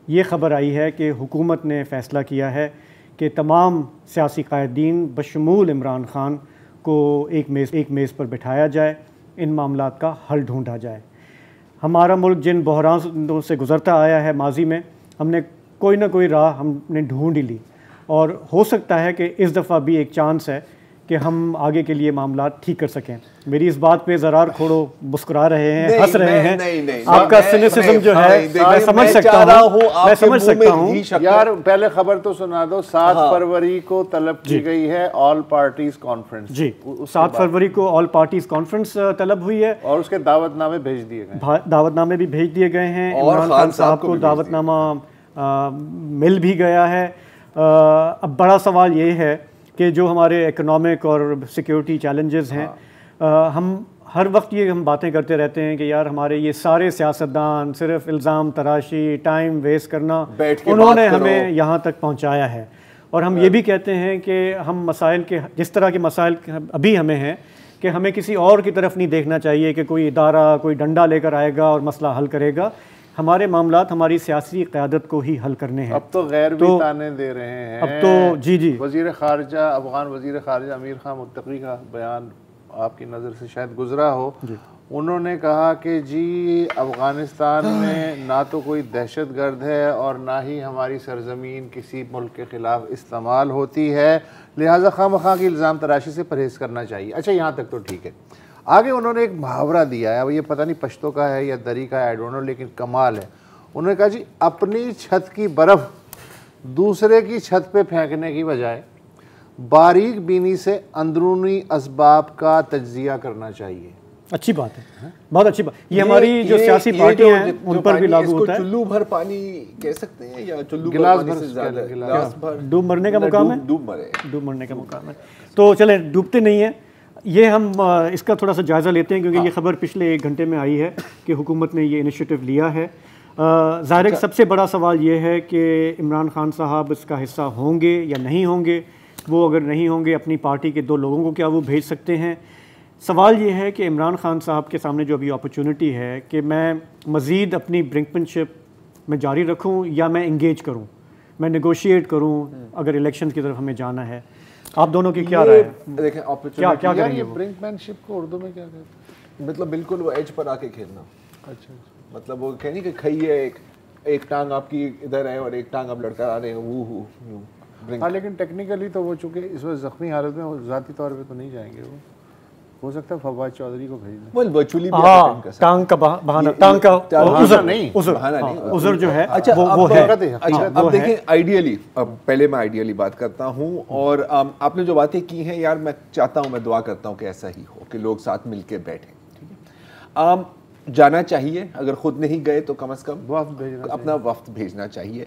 یہ خبر آئی ہے کہ حکومت نے فیصلہ کیا ہے کہ تمام سیاسی قائدین بشمول عمران خان کو ایک میز پر بٹھایا جائے، ان معاملات کا حل ڈھونڈا جائے۔ ہمارا ملک جن بحرانوں سے گزرتا آیا ہے ماضی میں، ہم نے کوئی نہ کوئی راہ ہم نے ڈھونڈ ہی لی، اور ہو سکتا ہے کہ اس دفعہ بھی ایک چانس ہے کہ ہم آگے کے لیے معاملات ٹھیک کر سکیں۔ میری اس بات پہ زرار کھوڑو مسکرا رہے ہیں، ہنس رہے ہیں، آپ کا سینسزم جو ہے میں سمجھ سکتا ہوں۔ یار پہلے خبر تو سنا دو، 7 فروری کو طلب کی گئی ہے آل پارٹیز کانفرنس۔ جی 7 فروری کو آل پارٹیز کانفرنس طلب ہوئی ہے، اور اس کے دعوت نامے بھیج دیے گئے، دعوت نامے بھی بھیج دیے گئے ہیں، عمران خان صاحب کو دعوت نامہ مل بھی گیا ہے۔ اب بڑا سوال یہ ہے کہ جو ہمارے اکنامک اور سیکیورٹی چیلنجز ہیں، ہم ہر وقت یہ ہم باتیں کرتے رہتے ہیں کہ یار ہمارے یہ سارے سیاستدان صرف الزام تراشی، ٹائم ویسٹ کرنا، انہوں نے ہمیں یہاں تک پہنچایا ہے، اور ہم یہ بھی کہتے ہیں کہ ہم مسائل کے جس طرح کے مسائل ابھی ہمیں ہیں کہ ہمیں کسی اور کی طرف نہیں دیکھنا چاہیے کہ کوئی ادارہ کوئی ڈنڈا لے کر آئے گا اور مسئلہ حل کرے گا۔ ہمارے معاملات ہماری سیاسی قیادت کو ہی حل کرنے ہیں۔ اب تو غیر بھی تانے دے رہے ہیں، اب تو جی وزیر خارجہ افغان وزیر خارجہ امیر خان متقی کا بیان آپ کی نظر سے شاید گزرا ہو، انہوں نے کہا کہ جی افغانستان میں نہ تو کوئی دہشت گرد ہے اور نہ ہی ہماری سرزمین کسی ملک کے خلاف استعمال ہوتی ہے، لہٰذا خواہ مخواہ کی الزام تراشی سے پرہیز کرنا چاہیے۔ اچھا یہاں تک تو ٹھیک ہے۔ آگے انہوں نے ایک محاورہ دیا ہے، اب یہ پتہ نہیں پشتو کا ہے یا دری کا ہے، آئی ڈونٹ نو، لیکن کمال ہے۔ انہوں نے کہا جی اپنی چھت کی برف دوسرے کی چھت پہ پھینکنے کی بجائے باریک بینی سے اندرونی اسباب کا تجزیہ کرنا چاہیے۔ اچھی بات ہے، بہت اچھی بات۔ یہ ہماری جو سیاسی پارٹیاں ہیں ان پر بھی لاگو ہوتا ہے۔ چلو بھر پانی کہہ سکتے ہیں یا چلو گلاس بھر سے زیادہ، گلاس بھر ڈوب مرنے کا مقام ہے، ڈوب مرنے کا مقام ہے۔ تو چلیں ڈوبتے نہیں ہیں، یہ ہم اس کا تھوڑا سا جائزہ لیتے ہیں کیونکہ یہ خبر پچھلے 1 گھنٹے میں آئی ہے کہ حکومت نے یہ انیشیٹو لیا ہے۔ ظاہر ہے سب سے بڑا سوال یہ ہے کہ عمران خان صاحب اس کا حصہ ہوں گے یا نہیں ہوں گے۔ وہ اگر نہیں ہوں گے اپنی پارٹی کے 2 لوگوں کو کیا وہ بھیج سکتے ہیں؟ سوال یہ ہے کہ عمران خان صاحب کے سامنے جو ابھی اپرچونٹی ہے کہ میں مزید اپنی برنکمنشپ میں جاری رکھوں یا میں انگیج کروں، میں نیگوشیٹ کروں اگر الیکشن کی طرف ہمیں جانا ہے۔ آپ دونوں کی کیا رائے ہے؟ دیکھیں کیا کریں گے؟ یہ برنکمینشپ کو اردو میں کیا کہتے ہیں؟ مطلب بالکل وہ ایج پر آ کے کھیلنا۔ اچھا مطلب وہ کہنی کہ کھائیے ایک ٹانگ آپ کی ادھر ہے اور ایک ٹانگ آپ لڑکا آ رہے ہیں، ہاں، لیکن ٹیکنیکلی تو وہ چونکہ اس وقت زخمی حالت میں ذاتی طور پہ تو نہیں جائیں گے، وہ ہو سکتا ہے فواد چودھری کو بھیج دیں۔ وہ ورچولی بھی ٹانگ کا بہانہ، ٹانگ کا عذر جو ہے وہ ہے۔ اب دیکھیں آئیڈیلی، پہلے میں آئیڈیلی بات کرتا ہوں، اور آپ نے جو باتیں کی ہیں یار میں چاہتا ہوں، میں دعا کرتا ہوں کہ ایسا ہی ہو کہ لوگ ساتھ مل کے بیٹھیں، ٹھیک ہے۔ جانا چاہیے، اگر خود نہیں گئے تو کم از کم اپنا وفد بھیجنا چاہیے۔